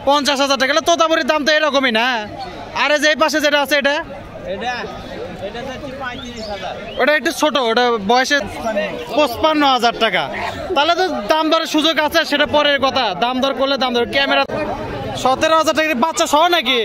50,000 টাকা। তোতাপুরির দাম তো এরকমই না। আরে যে এই পাশে যেটা আছে এটা ওটা একটু ছোট, ওটা বয়সে 55,000 টাকা। তাহলে তো দাম দরের সুযোগ আছে, সেটা পরের কথা। দাম দর করলে দাম দর ক্যামেরা 17,000 টাকা বাচ্চা সহ নাকি?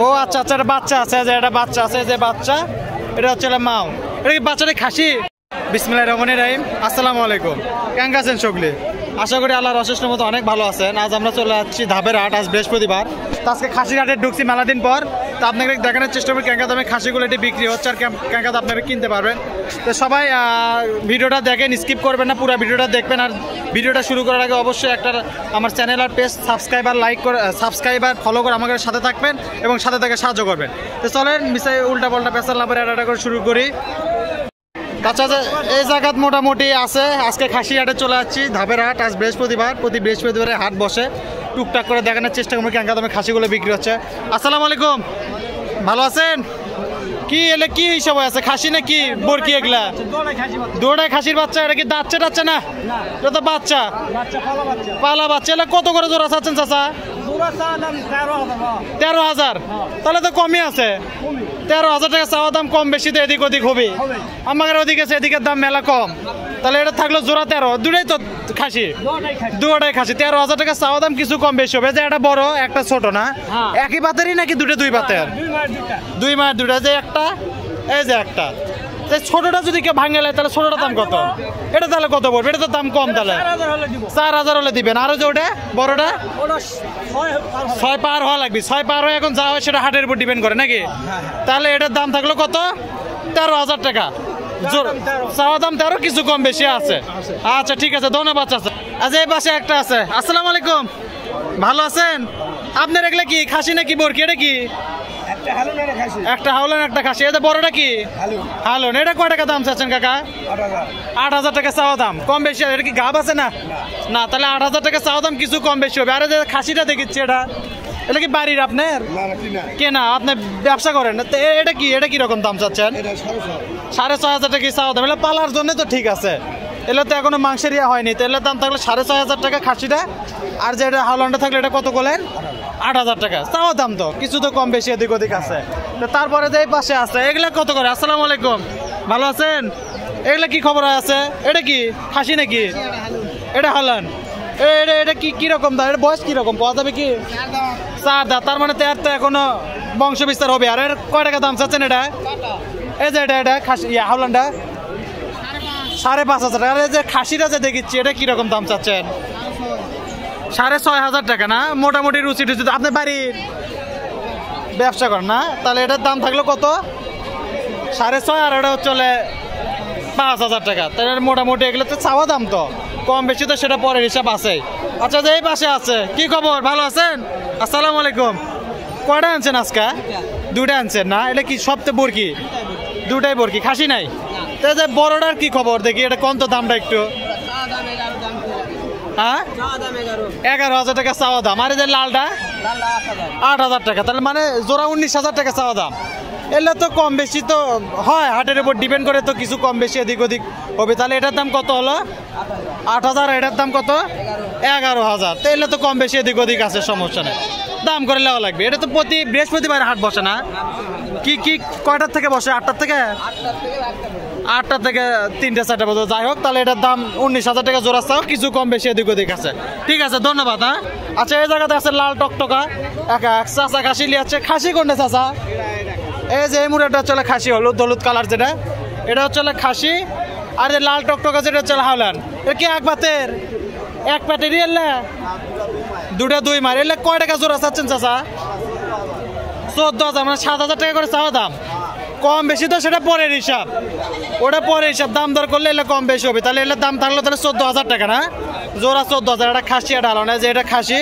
ও আচ্ছা আচ্ছা, এটা বাচ্চা আছে, যে এটা বাচ্চা আছে, যে বাচ্চা এটা হচ্ছে মাও। এটা কি বাচ্চাটা খাসি? বিসমিল্লাহির রহমানির রহিম। আসসালামু আলাইকুম। কেমন আছেন সকলে? আশা করি আল্লাহর অশেষ রহমতে অনেক ভালো আছেন। আজ আমরা চলে যাচ্ছি ধাপের হাট, আজ বৃহস্পতিবার। তো আজকে খাসির হাটে ঢুকছি মেলা দিন পর। তো আপনাকে দেখানোর চেষ্টা করি কেঙ্কা দামে খাসিগুলো এটি বিক্রি হচ্ছে আর কেঙ্কা দাম আপনারা কিনতে পারবেন। তো সবাই ভিডিওটা দেখেন, স্কিপ করবেন না, পুরো ভিডিওটা দেখবেন। আর ভিডিওটা শুরু করার আগে অবশ্যই একটা আমার চ্যানেল আর পেজ সাবস্ক্রাইব আর ফলো করে আমাদের সাথে থাকবেন এবং সাথে থেকে সাহায্য করবেন। তো চলেন মিশাই উল্টা পাল্টা পেশার লাভের একটা করে শুরু করি। আচ্ছা, এই জায়গাত মোটামুটি আছে। আজকে খাসি হাটে চলে যাচ্ছি, ধাপের হাট। আজ বৃহস্পতিবার, প্রতি বৃহস্পতিবারে হাট বসে। টুকটাক করে দেখানোর চেষ্টা করবো কেঙ্কা দামে খাসিগুলো বিক্রি হচ্ছে। আসসালামু আলাইকুম, ভালো আছেন? কি এলে কি হিসাবে আছে, খাসি না কি বরকি? এগুলা দুটাই খাসির বাচ্চা। এটা কি দাচ্ছে টাচ্ছে না? এটা তো বাচ্চা, পালা বাচ্চা। এলে কত করে জোড়া চাচ্ছেন চাচা? 13,000। তাহলে তো কমই আছে। 13,000 টাকা চাওয়া দাম, কম বেশি তো এদিক ওদিক হবে। আমাদের ওদিকে এদিকের দাম মেলা কম। তাহলে এটা থাকলো জোড়া 13, দুটাই তো খাসি, দুটাই খাসি। 13,000 টাকা চাওয়া দাম, কিছু কম বেশি হবে। যে একটা বড় একটা ছোট না, একই বাতেরই নাকি দুটো? দুই বাতের, দুই মায়ের দুটা। যে একটা, এই যে একটা। ছোটটা যদি কেউ ভাঙে নেয় তাহলে ছোটটার দাম কত? এটা তাহলে কত পড়বে? এটা তো দাম কম। তাহলে 4,000 হলে দিবেন। আরো যে ওটা বড়টা 6 পার হওয়া লাগবে। 6 পার হয়ে এখন যা হয় সেটা হাটের উপর ডিপেন্ড করে নাকি? তাহলে এটার দাম থাকলো কত? 13,000 টাকা। চাওয়া দাম 13, কিছু কম বেশি আছে। আচ্ছা ঠিক আছে, ধন্যবাদ। আছে আচ্ছা, এই পাশে একটা আছে। আসসালামু আলাইকুম, ভালো আছেন? আপনার এগুলা কি খাসি নাকি বরকি? এটা কি? একটা হাওলান, একটা খাসি। এটা বড়টা কি? হালুন। এটা কয় টাকা দাম চাচ্ছেন কাকা? 8,000 টাকা চাওয়া দাম, কম বেশি। এটা কি গাব আছে না? না, তাহলে 8,000 টাকা চাওয়া দাম, কিছু কম বেশি হবে। আরে যে খাসিটা দেখিচ্ছি, এটা কি বাড়ির আপনার কেনা? আপনি ব্যবসা করেন? এটা কি, এটা কি রকম দাম চাচ্ছেন? 6,500 টাকা চাওয়া দাম। এটা পালার জন্য তো ঠিক আছে, এলে তো এখনো মাংসের ইয়া হয়নি। তো এলে দাম থাকলে 6,500 টাকা খাসিটা। আর যে এটা হাওলানটা থাকলে এটা কত করলেন? 8,000 টাকা চাওয়া দাম, তো কিছু তো কম বেশি এদিক ওদিক আছে। তো তারপরে যে এই পাশে আছে, এগুলা কত করে? আসসালামু আলাইকুম, ভালো আছেন? এগুলা কি খবর আছে? এটা কি খাসি নাকি? এটা হাওলান। এটা কি কিরকম দাম? এটা বয়স কিরকম, পাওয়া যাবে কি? 4 দাঁত। তার মানে তো এখনো বংশ বিস্তার হবে। আর এর কয় টাকা দাম চাচ্ছেন এটা? এই যে এটা খাসি হাওলানটা 5,500 টাকা। যে খাসিটা যে দেখিচ্ছি, এটা কিরকম দাম চাচ্ছেন? 6,500 টাকা না? মোটামুটি রুচি টুচি। আপনি বাড়ির ব্যবসা করেন না? তাহলে এটার দাম থাকলো কত? 6,500। আর এটা চলে 5,000 টাকা। তাহলে মোটামুটি এগুলো তো চাওয়া দাম, তো কম বেশি তো সেটা পরের হিসাব আছে। আচ্ছা, যে এই পাশে আছে, কি খবর, ভালো আছেন? আসসালামু আলাইকুম। কয়টা আনছেন আজকে? 2টা আনছেন না? এটা কি সব তো বরকি? 2টাই বরকি, খাসি নাই? তো যে বড়টার কি খবর দেখি, এটা কোন তো দামটা একটু? হ্যাঁ, 11,000 টাকা চাওয়া দাম। আর এই যে লালটা 8,000 টাকা। তাহলে মানে জোড়া 19,000 টাকা চাওয়া দাম। এলে তো কম বেশি তো হয়, হাটের উপর ডিপেন্ড করে, তো কিছু কম বেশি এদিক ওদিক হবে। তাহলে এটার দাম কত হলো? 8,000। এটার দাম কত? 11,000। তো এলে তো কম বেশি এদিক ওদিক আছে, সমস্যা নেই, দাম করে নেওয়া লাগবে। এটা তো প্রতি বৃহস্পতিবার হাট বসে না? কি কয়টার থেকে বসে? 8টার থেকে? 8টা থেকে 3টে 4টে পর্যন্ত। যাই হোক, তাহলে এটার দাম 19,000 টাকা জোড়া চাও, কিছু কম বেশি এদিক ওদিক আছে। ঠিক আছে, ধন্যবাদ। হ্যাঁ, আচ্ছা, এই জায়গাতে আছে লাল টকটকা চাচা খাসি লিয়াচ্ছে। খাসি কোনটা চাচা? এই যে এই মুড়াটা হচ্ছে খাসি, হলুদ কালার যেটা, এটা হচ্ছে খাসি। আর যে লাল টকটকা যেটা হচ্ছে হাওলান। এটা কি এক বাতের, এক প্যাটেরই? এলে দুটা 2 মার। এলে কয় টাকা জোড়া চাচ্ছেন চাচা? 14,000, মানে 7,000 টাকা করে চাওয়া দাম। কম বেশি তো সেটা পরের হিসাব, ওটা পরের হিসাব। দাম দর করলে এলে কম বেশি হবে। তাহলে এলে দাম থাকলো তাহলে 14,000 টাকা না? জোড়া 14,000। এটা খাসি, এটা হাওলান। যে এটা খাসি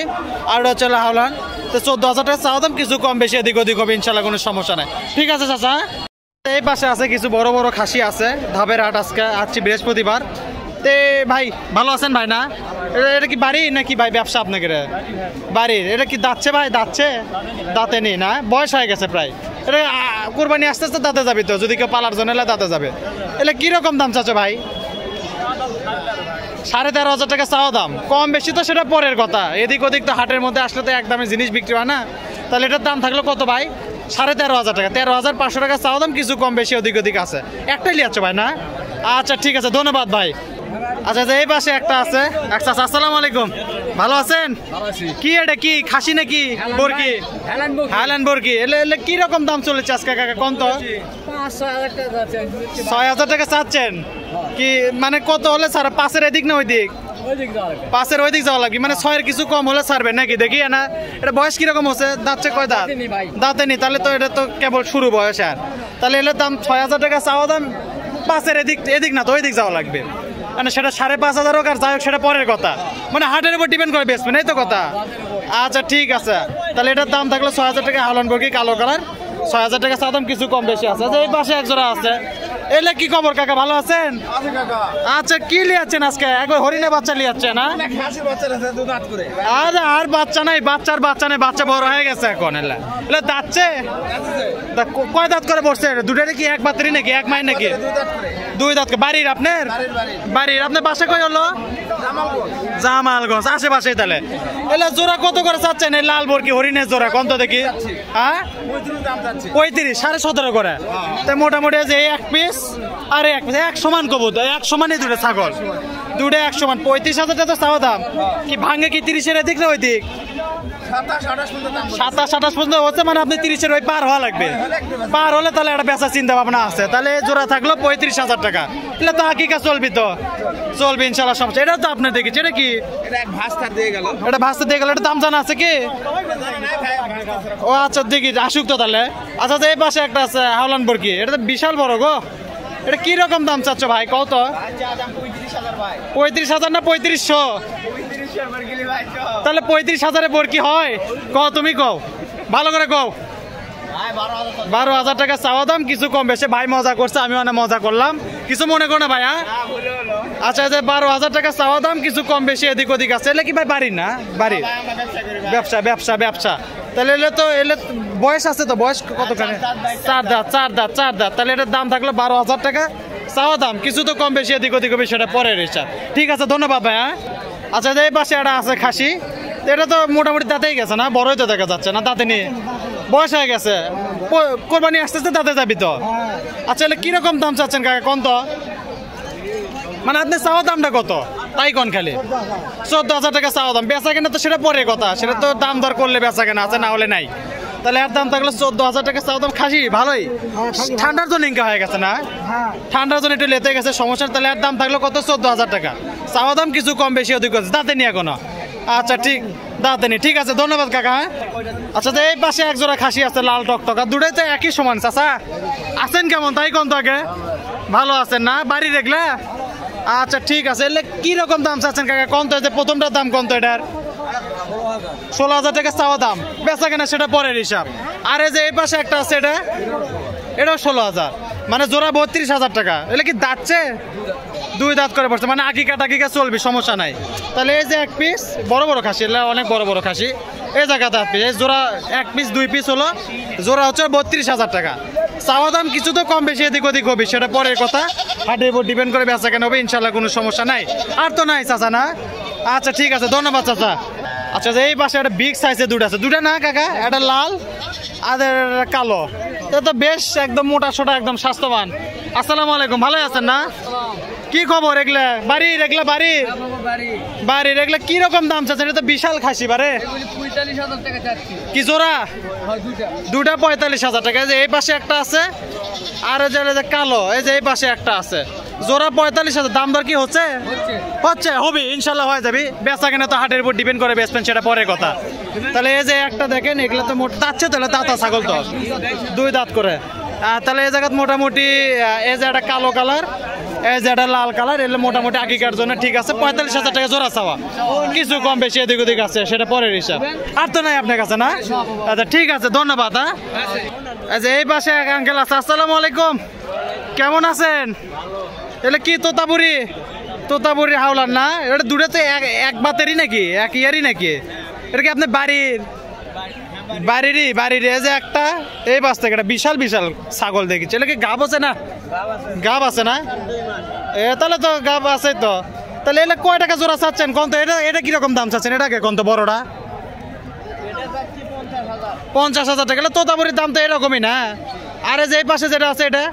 আর এটা হচ্ছে হাওলান। তো 14,000 টাকা চাওয়া দাম, কিছু কম বেশি এদিক ওদিক হবে, ইনশাল্লাহ, কোনো সমস্যা নেই। ঠিক আছে চাচা। এই পাশে আছে কিছু বড় বড় খাসি আছে, ধাপের হাট। আজকে আসছি বৃহস্পতিবার। তে ভাই ভালো আছেন ভাই? না, এটা কি বাড়ি নাকি ভাই ব্যবসা আপনাকে? বাড়ির। এটা কি দাঁতছে ভাই? দাঁতে নেই না? বয়স হয়ে গেছে প্রায়। এটা কোরবানি আস্তে আস্তে দাঁতে যাবে, তো যদি কেউ পালার জন্য এলে দাঁতে যাবে। এলে কিরকম দাম চাচ্ছে ভাই? 13,500 টাকা চাওয়া দাম, কম বেশি তো সেটা পরের কথা, এদিক ওদিক তো হাটের মধ্যে আসলে তো একদমই জিনিস বিক্রি হয় না। তাহলে এটার দাম থাকলো কত ভাই? 13,500 টাকা, 13,500 টাকা চাওয়া দাম, কিছু কম বেশি ওদিক ওদিক আছে। একটাই লিয়াচ্ছ ভাই না? আচ্ছা ঠিক আছে, ধন্যবাদ ভাই। আচ্ছা এই পাশে একটা আছে। আচ্ছা আসসালামু আলাইকুম, ভালো আছেন? কি এটা কি খাসি নাকি বর্গি? হাইল্যান্ড বর্গি। এলে এলে কি রকম দাম চলেছে আজকে কাকা কোন তো? 6,000 টাকা চাচ্ছেন কি? মানে কত হলে স্যার? পাশের এদিক না ওই দিক? পাশের ওই দিক যাওয়া লাগবে, মানে 6-এর কিছু কম হলে ছাড়বেন নাকি? দেখি না এটা বয়স কিরকম হচ্ছে? দাঁতছে কয় দাঁত? দাঁতে নি, তাহলে তো এটা তো কেবল শুরু বয়স। আর তাহলে এলে দাম 6,000 টাকা চাওয়া দাম, পাশের এদিক এদিক না তো ওই দিক যাওয়া লাগবে, মানে সেটা 5,500 হোক আর যাই হোক সেটা পরের কথা, মানে হাটের উপর ডিপেন্ড করে বেচবেন, এই তো কথা। আচ্ছা ঠিক আছে, তাহলে এটার দাম থাকলো 6,000 টাকা, হাওলান বর্গি কালো কালার, 6,000 টাকা চাওয়া দাম, কিছু কম বেশি আছে। এই পাশে এক জোড়া আছে। এলে কি খবর কাকা, ভালো আছেন? আচ্ছা কি লিয়াচ্ছেন আজকে? একবার হরিণে বাচ্চা লিয়াচ্ছেন না? আরে আর বাচ্চা নাই, বাচ্চার বাচ্চা নেই, বাচ্চা বড় হয়ে গেছে এখন। এলে এলে দাঁতছে কয় দাঁত করে পড়ছে? দুটারে কি এক বাতেরই নাকি এক মাই নাকি? দুই দাঁত। বাড়ির আপনার? বাড়ির আপনার বাসা কই হলো? জামালগঞ্জ আশেপাশে। তাহলে এলে জোড়া কত করে চাচ্ছেন এই লাল বর্গি হরিণের জোড়া? কত দেখি? হ্যাঁ 35, 17.5 করে। তাই মোটামুটি যে এক পিস আর এক পিস এক সমান কবুত, এক সমানই দুটো ছাগল, দুটো এক সমান। 35,000 টাকা চাওয়া দাম। কি ভাঙে কি 30-এর এদিক না ওই দিক? 27-28 পর্যন্ত হচ্ছে, মানে আপনি 30-এর ওই পার হওয়া লাগবে। পার হলে তাহলে একটা বেচার চিন্তা ভাবনা আছে। তাহলে জোড়া থাকলো 35,000 টাকা। এলে তো হাকিকা চলবি, তো চলবে ইনশাল্লাহ সমস্যা। এটা তো আপনি দেখেছি, এটা কি? এটা ভাস্তা দিয়ে গেল। এটা দাম জানা আছে কি? ও আচ্ছা দেখি আসুক তো তাহলে। আচ্ছা এই পাশে একটা আছে হাওলান বর্গি, এটা তো বিশাল বড় গো। এটা কি রকম দাম চাচ্ছ ভাই কত? 35,000 না 3500? তাহলে 35,000-এ বর্গি হয়? কও তুমি, কও ভালো করে কও। 12,000 টাকা চাওয়া দাম, কিছু কম বেশি। ভাই মজা করছে, আমি অনেক মজা করলাম, কিছু মনে করো না ভাই। হ্যাঁ আচ্ছা 12,000 টাকা চাওয়া দাম, কিছু কম বেশি এদিক ওদিক আছে। এলে কি ভাই বাড়ির না? বাড়ির ব্যবসা ব্যবসা ব্যবসা। তাহলে এলে তো এলে বয়স আছে তো? বয়স কতখানি? 4 দাঁত। তাহলে এটার দাম থাকলো 12,000 টাকা চাওয়া দাম, কিছু তো কম বেশি এদিক ওদিক হবে, সেটা পরের হিসাব। ঠিক আছে, ধন্যবাদ ভাই। হ্যাঁ আচ্ছা এই পাশে একটা আছে খাসি, এটা তো মোটামুটি দাঁতেই গেছে না? বড়ই তো দেখা যাচ্ছে না, দাঁতে নিয়ে বয়স হয়ে গেছে, কোরবানি আস্তে আস্তে দাঁতে যাবি তো। আচ্ছা এলে কিরকম দাম চাচ্ছেন কাকা কোন তো? মানে আপনি চাওয়া দামটা কত তাই কোন? খালি 14,000 টাকা চাওয়া দাম, বেচা কেনা তো সেটা পরে কথা, সেটা তো দাম দর করলে বেচা কেনা আছে, না হলে নাই। তাহলে এর দাম থাকলো 14,000 টাকা চাওয়া দাম। খাসি ভালোই, ঠান্ডার জন্য ইনকা হয়ে গেছে না? ঠান্ডার জন্য একটু লেতে গেছে সমস্যা। তাহলে এর দাম থাকলো কত? 14,000 টাকা চাওয়া দাম, কিছু কম বেশি ওদিক আছে, দাঁতে নিয়ে এখনো। আচ্ছা ঠিক, দাঁতে নি, ঠিক আছে, ধন্যবাদ কাকা। আচ্ছা এই পাশে এক জোড়া খাসি আছে লাল টকটকা, দুটাই তো একই সমান। চাচা আছেন কেমন তাই কোন তো আগে? ভালো আছেন না? বাড়ি দেখলে? আচ্ছা ঠিক আছে, এলে কি রকম দাম চাচ্ছেন কাকা কোন তো? প্রথমটার দাম কোন তো? এটার 16,000 টাকা চাওয়া দাম, বেচা কেনা সেটা পরের হিসাব। আর এই যে এই পাশে একটা আছে, এটাও 16,000, মানে জোড়া 32,000 টাকা। এলে কি দাঁতছে? দুই দাঁত করে পড়ছে, মানে আকিকা টাকিকা চলবি, সমস্যা নাই। তাহলে এই যে এক পিস বড় বড় খাসি, এলে অনেক বড় বড় খাসি, এই জায়গাতে এক পিস, এই জোড়া এক পিস 2 পিস হলো, জোড়া হচ্ছে 32,000 টাকা চাওয়া দাম, কিছু তো কম বেশি এদিক ওদিক হবে, সেটা পরের কথা, হাটের উপর ডিপেন্ড করে বেচা কেন হবে, ইনশাল্লাহ কোনো সমস্যা নাই। আর তো নাই চাচা না? আচ্ছা ঠিক আছে, ধন্যবাদ চাচা। আচ্ছা এই পাশে একটা বিগ সাইজের দুটো আছে, দুটা না কাকা? একটা লাল আর কালো, এটা তো বেশ একদম মোটা সোটা, একদম স্বাস্থ্যবান। আসসালামু আলাইকুম, ভালো আছেন না? কি খবর? এগুলা বাড়ির? এগুলা বাড়ির? বাড়ির। এগুলা কি রকম দাম চাচ্ছেন? এটা তো বিশাল খাসি বারে। কি জোড়া? দুটা 45,000 টাকা। এই পাশে একটা আছে, আর যে কালো, এই যে এই পাশে একটা আছে, জোড়া 45,000। দাম দর কি হচ্ছে? হচ্ছে, হবে ইনশাল্লাহ, হয়ে যাবে। বেচা কেনা তো হাটের উপর ডিপেন্ড করে বেচবেন, সেটা পরের কথা। তাহলে এই যে একটা দেখেন, এগুলো তো মোট দাঁতছে, তাহলে দাঁতা ছাগল তো 2 দাঁত করে। তাহলে এই জায়গায় মোটামুটি এই যে একটা কালো কালার, এই যে একটা লাল কালার, এগুলো মোটামুটি আকিকার জন্য ঠিক আছে। 45,000 টাকা জোড়া চাওয়া, কিছু কম বেশি এদিক ওদিক আছে, সেটা পরের হিসাব। আর তো নাই আপনার কাছে না? আচ্ছা ঠিক আছে, ধন্যবাদ। হ্যাঁ এই যে এই পাশে এক আঙ্কেল আছে। আসসালামু আলাইকুম, কেমন আছেন? এলে কি তোতাপুরি? তোতাপুরি হাওলার না? এটা দুটো তো এক বাতেরই নাকি, এক ইয়ারই নাকি? এটা কি আপনার বাড়ির? বাড়ির। এই যে একটা এই পাশ থেকে একটা বিশাল বিশাল ছাগল দেখেছি, এটা কি গাব আছে না? গাব আছে না? তাহলে তো গাব আছে তো। তাহলে এটা কয় টাকা জোড়া চাচ্ছেন কোন তো? এটা এটা কিরকম দাম চাচ্ছেন এটাকে কোন তো বড়টা? 50,000 টাকা। তোতাপুরির দাম তো এরকমই না? আরে যে এই পাশে যেটা আছে এটা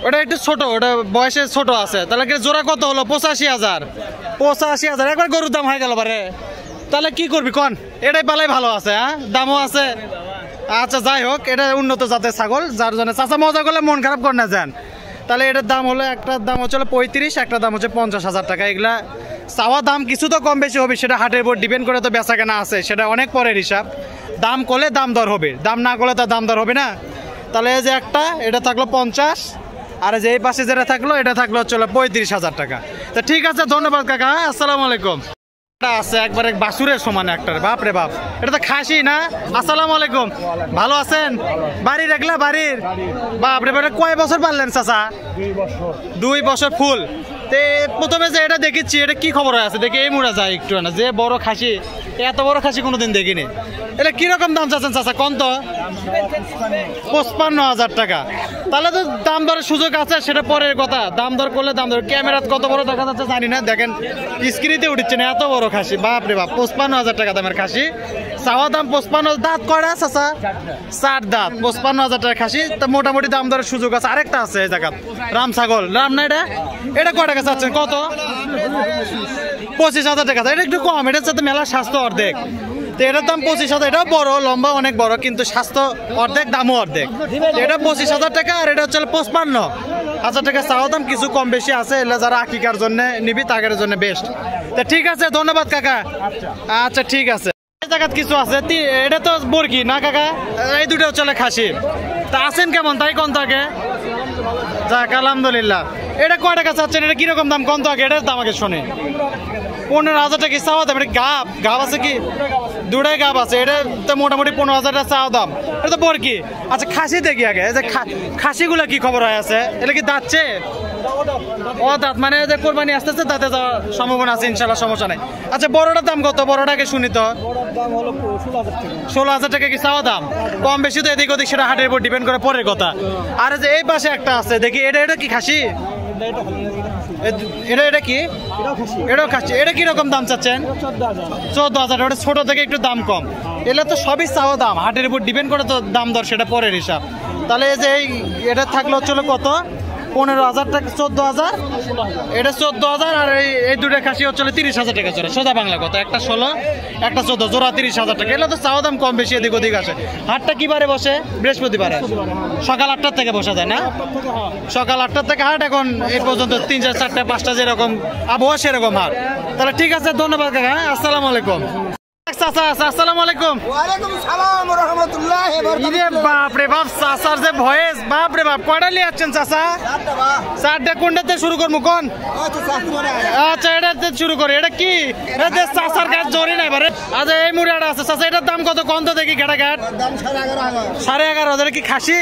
ওটা একটু ছোট, ওটা বয়সে ছোট আছে। তাহলে জোড়া কত হলো? 85,000। 85,000 একবার গরুর দাম হয়ে গেল পারে। তাহলে কি করবি কন? এটাই পালাই ভালো আছে, হ্যাঁ দামও আছে। আচ্ছা যাই হোক, এটা উন্নত জাতের ছাগল, যার জন্য চাচা মজা করলে মন খারাপ করে না যান। তাহলে এটার দাম হলো, একটার দাম হচ্ছে 35, একটার দাম হচ্ছে 50,000 টাকা। এগুলা চাওয়া দাম কিছু তো কম বেশি হবে, সেটা হাটের উপর ডিপেন্ড করে তো বেচা কেনা আছে, সেটা অনেক পরের হিসাব। দাম করলে দাম দর হবে, দাম না করলে তো দাম দর হবে না। তাহলে এই যে একটা এটা থাকলো 50, আর যে এই পাশে যেটা থাকলো এটা থাকলো হচ্ছে 35,000 টাকা। তো ঠিক আছে, ধন্যবাদ কাকা, আসসালামু আলাইকুম। আছে একবারে বাসুরের সমান একটা, বাপ রে বাপ, এটা তো খাসি না? আসসালামু আলাইকুম, ভালো আছেন? বাড়ির একলা বাড়ির? বাপ রে বাপ, কয় বছর পারলেন চাচা? 2 বছর ফুল। তে প্রথমে যে এটা দেখেছি, এটা কি খবর আছে দেখে এই মুড়া যায় একটু না, যে বড় খাসি, এত বড় খাসি কোনোদিন দেখিনি। এটা কিরকম দাম চাচ্ছেন চাচা কোন তো? 55,000 টাকা। তাহলে তো দাম দরের সুযোগ আছে, সেটা পরের কথা। দাম দর করলে দাম দর, ক্যামেরাত কত বড় দেখা যাচ্ছে জানি না, দেখেন স্ক্রিনে উঠছে না, এত বড় খাসি, বাপ রে বাপ। 55,000 টাকা দামের খাসি, চাওয়া দাম 55। দাঁত কয়টা চাচা? 4 দাঁত, 55,000 টাকা খাসি। তো মোটামুটি দাম দরের সুযোগ আছে। আরেকটা আছে এই জায়গা, রাম ছাগল, রাম না এটা? এটা কয় টাকা চাচ্ছেন কত? 25,000 টাকা। এটা একটু কম, এটার সাথে মেলার স্বাস্থ্য অর্ধেক। তো এটার দাম 25,000। এটাও বড়, লম্বা অনেক বড়, কিন্তু স্বাস্থ্য অর্ধেক, দামও অর্ধেক। এটা 25,000 টাকা, আর এটা হচ্ছে 55,000 টাকা চাওয়া দাম। কিছু কম বেশি আছে, এগুলো যারা আকিকার জন্য নিবি তাদের জন্য বেস্ট। তো ঠিক আছে, ধন্যবাদ কাকা। আচ্ছা ঠিক আছে, এই জায়গায় কিছু আছে, এটা তো বর্গি না কাকা? এই দুটো চলে খাসি। তা আছেন কেমন তাই কোন থাকে? যাক আলহামদুলিল্লাহ। এটা কয় টাকা চাচ্ছেন? এটা কিরকম দাম কোন তো আগে? এটার দাম আগে শুনে। 15,000 টাকা চাওয়া দাম। এটা গাব গাব আছে কি? দুটাই গাব আছে। এটা তো মোটামুটি 15,000 টাকা চাওয়া দাম। এটা তো বর্গি। আচ্ছা খাসি দেখি আগে, এই যে খাসিগুলা কি খবর হয়ে আছে? এটা কি দাঁতছে? ও দাঁত, মানে যে কোরবানি আসতে আসতে দাঁতে যাওয়ার সম্ভাবনা আছে, ইনশাল্লাহ সমস্যা নাই। আচ্ছা বড়টার দাম কত? বড়টাকে শুনি তো। 16,000 টাকা কি চাওয়া দাম? কম বেশি তো এদিক ওদিক, সেটা হাটের উপর ডিপেন্ড করে পরের কথা। আর যে এই পাশে একটা আছে দেখি, এটা কি খাসি? এটা কি? এটাও খাসি। এটা কিরকম দাম চাচ্ছেন? 14,000। ওটা ছোট থেকে একটু দাম কম। এগুলো তো সবই চাওয়া দাম, হাটের উপর ডিপেন্ড করে তো দাম দর, সেটা পরের হিসাব। তাহলে এই যে এটা থাকলো হচ্ছিল কত? 15,000 টাকা, 14,000। এটা 14,000, আর এই দুটো খাসি হচ্ছিল 30,000 টাকা জোড়া। সোজা বাংলা কত? একটা 16, একটা 14, জোড়া 30,000 টাকা। এগুলো তো চাওয়া দাম কম বেশি এদিক ওদিক আছে। হাটটা কি বারে বসে? বৃহস্পতিবারে সকাল 8টার থেকে বসা যায় না? সকাল 8টার থেকে হাট, এখন এই পর্যন্ত 3, 4, 4, 5টা যেরকম আবহাওয়া সেরকম হাট। তাহলে ঠিক আছে, ধন্যবাদ কাকা, আসসালামু আলাইকুম। আসসালামু আলাইকুম। ওয়ালাইকুম সালাম ওয়া রাহমাতুল্লাহি ওয়া বারাকাতুহু। বাপ রে বাপ, চাচার যে ভয়েস, বাপ রে বাপ। কয়টা নিয়ে যাচ্ছেন চাচা? 4টা। কোনটাতে শুরু করবো কোন? আচ্ছা এটাতে শুরু করে। এটা কি? এটা চাচার গাছ জরি নাই বারে। আচ্ছা এই মুড়াটা আছে চাচা, এটার দাম কত কোন তো দেখি? ঘাটা ঘাট 11,500। কি খাসি?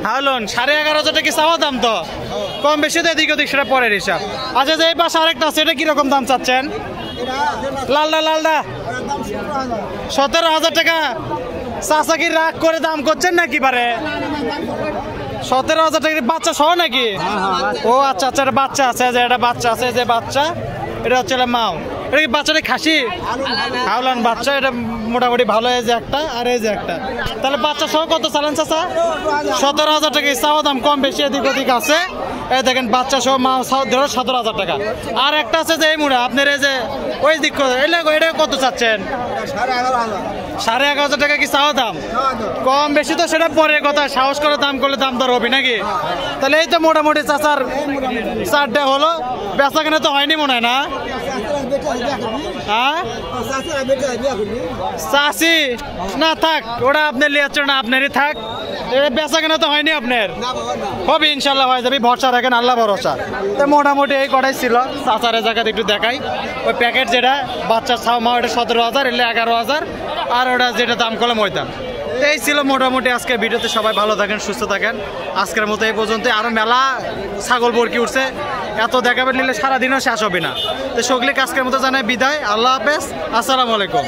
হালন 11,500 টাকা চাওয়া দাম। তো কম বেশি তো এদিক ওদিক, সেটা পরের হিসাব। আচ্ছা যে এই পাশে আরেকটা আছে, এটা কিরকম দাম চাচ্ছেন? লালদা 17,000 টাকা। চাচা কি রাগ করে দাম করছেন নাকি পারে? 17,000 টাকা বাচ্চা সহ নাকি? ও আচ্ছা আচ্ছা, এটা বাচ্চা আছে, যে এটা বাচ্চা আছে, যে বাচ্চা এটা হচ্ছে মাও। এটা কি বাচ্চাটা খাসি? হাওলান বাচ্চা। এটা মোটামুটি ভালো, এই যে একটা আর এই যে একটা। তাহলে বাচ্চা সহ কত চালান চাচা? 17,000 টাকা চাওয়া দাম, কম বেশি এদিক ওদিক আছে। এই দেখেন বাচ্চা সহ মা ধরো 17,000 টাকা। আর একটা আছে যে এই মুড়া আপনার, এই যে ওই দিক এটা কত চাচ্ছেন? 11,500 টাকা কি চাওয়া দাম? কম বেশি তো সেটা পরের কথা, সাহস করে দাম করলে দাম দর হবে নাকি? তাহলে এই তো মোটামুটি চাচার 4টা হলো। বেচা কেনা তো হয়নি মনে হয় না? হ্যাঁ চাষি না থাক, ওটা আপনার লিয়াচ্ছেন না, আপনারই থাক। বেচা কেনা তো হয়নি আপনার, হবে ইনশাল্লাহ হয়ে যাবে, ভরসা রাখেন, আল্লাহ ভরসা। তো মোটামুটি এই কটাই ছিল। চাচারের জায়গাতে একটু দেখাই, ওই প্যাকেট যেটা বাচ্চার ছাও মা, ওটা 17,000, এলে 11,000, আর ওটা যেটা দাম করলাম ওই দাম। এই ছিল মোটামুটি আজকের ভিডিওতে। সবাই ভালো থাকেন, সুস্থ থাকেন। আজকের মতো এই পর্যন্ত। আরও মেলা ছাগল বরকি উঠছে, এত দেখাবেন নিলে সারাদিনও শেষ হবে না। তো সকলে আজকের মতো জানাই বিদায়, আল্লাহ হাফেজ, আসসালামু আলাইকুম।